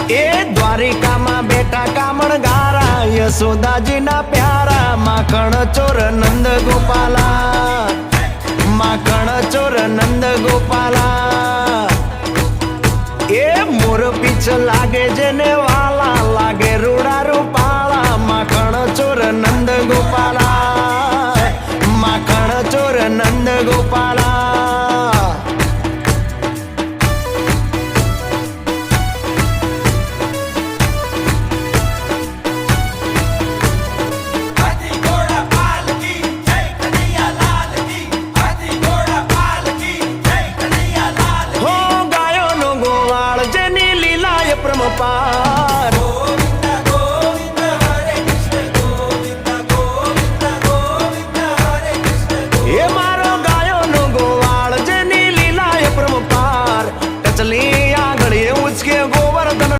એ દ્વારિકામાં બેઠા કામણ ગારા યશોદાજી ના પ્યારા માખણ ચોર નંદ ગોપાલા માખણ ચોર નંદ ગોપાલા એ મોર પીછ લાગે જેને વાલા લાગે રૂડા રૂપાળા માખણ ચોર નંદ ગોપાલા માખણ ચોર નંદ ગોપાલા પ્રમપાલ